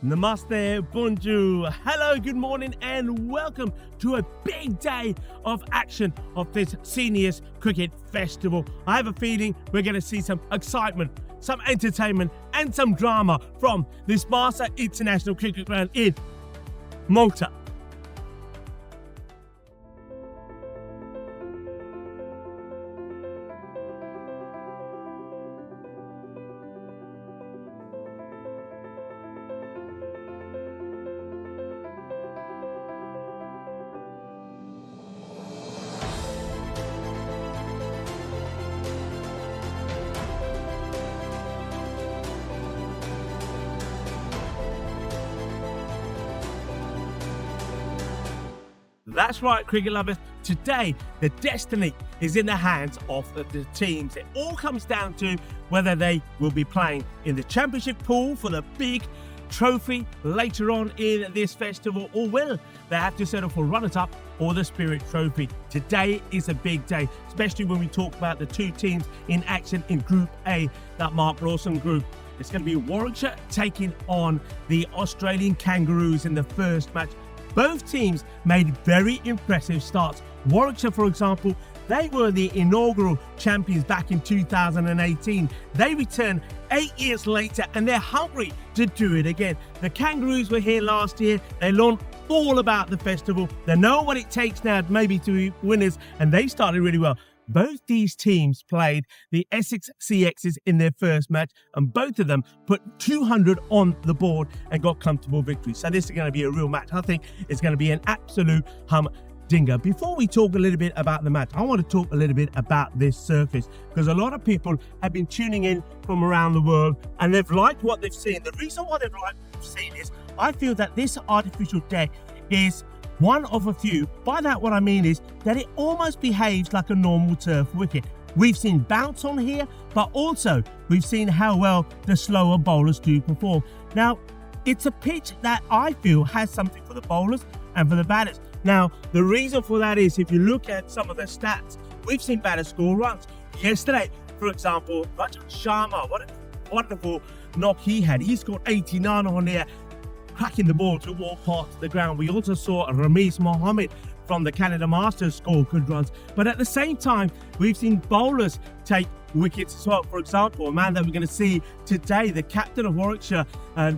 Namaste, bonjour, hello, good morning, and welcome to a big day of action of this Seniors Cricket Festival. I have a feeling we're going to see some excitement, some entertainment, and some drama from this Malta International Cricket Ground in Malta. That's right, cricket lovers. Today, the destiny is in the hands of the teams. It all comes down to whether they will be playing in the championship pool for the big trophy later on in this festival, or will they have to settle for runners-up or the Spirit Trophy. Today is a big day, especially when we talk about the two teams in action in Group A, that Mark Rawson group. It's going to be Warwickshire taking on the Australian Kangaroos in the first match. Both teams made very impressive starts. Warwickshire, for example, they were the inaugural champions back in 2018. They returned 8 years later and they're hungry to do it again. The Kangaroos were here last year. They learned all about the festival. They know what it takes now maybe to be winners, and they started really well. Both these teams played the Essex CXs in their first match, and both of them put 200 on the board and got comfortable victories. So this is going to be a real match. I think it's going to be an absolute humdinger. Before we talk a little bit about the match, I want to talk a little bit about this surface, because a lot of people have been tuning in from around the world and they've liked what they've seen. The reason why they've liked what they've seen is I feel that this artificial deck is one of a few. By that, what I mean is that it almost behaves like a normal turf wicket. We've seen bounce on here, but also we've seen how well the slower bowlers do perform. Now, it's a pitch that I feel has something for the bowlers and for the batters. Now, the reason for that is if you look at some of the stats, we've seen batters score runs. Yesterday, for example, Nigel Sharma, what a wonderful knock he had. He scored 89 on there, cracking the ball to walk past the ground. We also saw Rameez Mohammed from the Canada Masters score good runs. But at the same time, we've seen bowlers take wickets as well. For example, a man that we're going to see today, the captain of Warwickshire,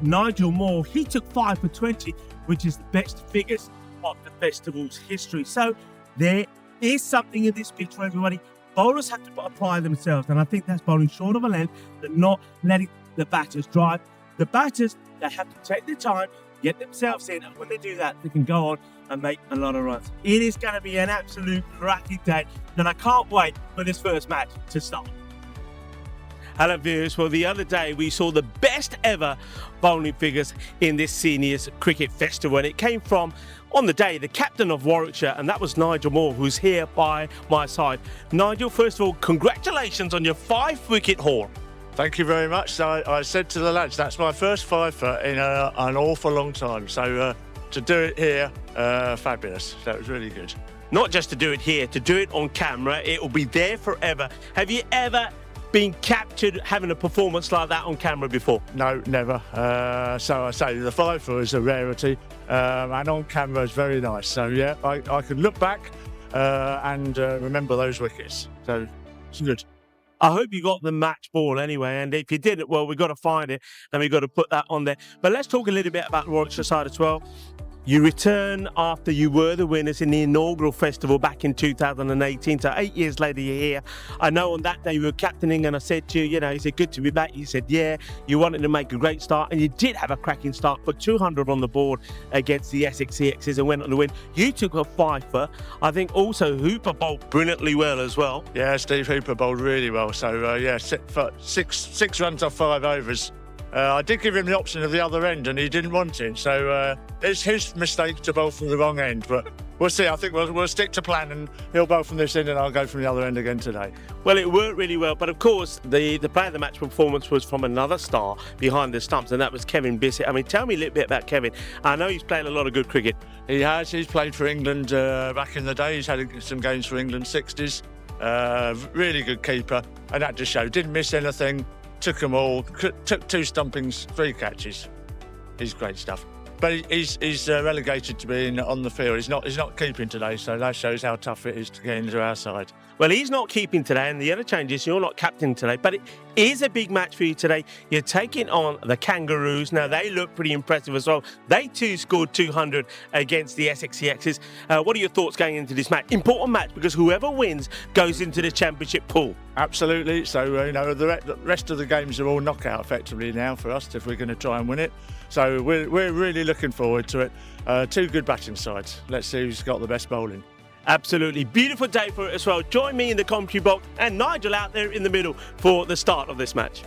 Nigel Moore, he took 5 for 20, which is the best figures of the festival's history. So there is something in this pitch for everybody. Bowlers have to apply themselves, and I think that's bowling short of a length and not letting the batters drive. The batters, they have to take their time, get themselves in, and when they do that, they can go on and make a lot of runs. It is going to be an absolute cracking day, and I can't wait for this first match to start. Hello viewers, well the other day we saw the best ever bowling figures in this Seniors Cricket Festival, and it came from, on the day, the captain of Warwickshire, and that was Nigel Moore, who's here by my side. Nigel, first of all, congratulations on your 5-wicket haul. Thank you very much. So I said to the lads, that's my first 5-for in an awful long time. So to do it here, fabulous. That was really good. Not just to do it here, to do it on camera. It will be there forever. Have you ever been captured having a performance like that on camera before? No, never. So I say the 5-for is a rarity, and on camera is very nice. So yeah, I can look back and remember those wickets. So it's good. I hope you got the match ball anyway, and if you didn't, well, we've got to find it, and we've got to put that on there. But let's talk a little bit about the Warwickshire side as well. You return after you were the winners in the inaugural festival back in 2018, so 8 years later you're here. I know on that day you were captaining, and I said to you, is it good to be back? You said, yeah, you wanted to make a great start, and you did have a cracking start, put 200 on the board against the Essex CXs and went on to win. You took a 5-for. I think also Hooper bowled brilliantly well as well. Yeah, Steve Hooper bowled really well. So yeah, six runs off 5 overs. I did give him the option of the other end and he didn't want it, so it's his mistake to bowl from the wrong end, but we'll see. I think we'll stick to plan and he'll bowl from this end and I'll go from the other end again today. Well, it worked really well, but of course the player of the match performance was from another star behind the stumps, and that was Kevin Bissett. I mean, tell me a little bit about Kevin. I know he's played a lot of good cricket. He has. He's played for England back in the day. He's had some games for England 60s. Really good keeper, and that just showed. Didn't miss anything. Took them all. Took 2 stumpings, 3 catches. he's great stuff. But he's relegated to being on the field. He's not keeping today, so that shows how tough it is to get into our side. Well, he's not keeping today, and the other change is you're not captain today, but it is a big match for you today. You're taking on the Kangaroos. Now, they look pretty impressive as well. They too scored 200 against the SXCXs. What are your thoughts going into this match? Important match because whoever wins goes into the championship pool. Absolutely. So, the rest of the games are all knockout effectively now for us if we're going to try and win it. So we're really looking forward to it. Two good batting sides. Let's see who's got the best bowling. Absolutely. Beautiful day for it as well. Join me in the commentary box and Nigel out there in the middle for the start of this match.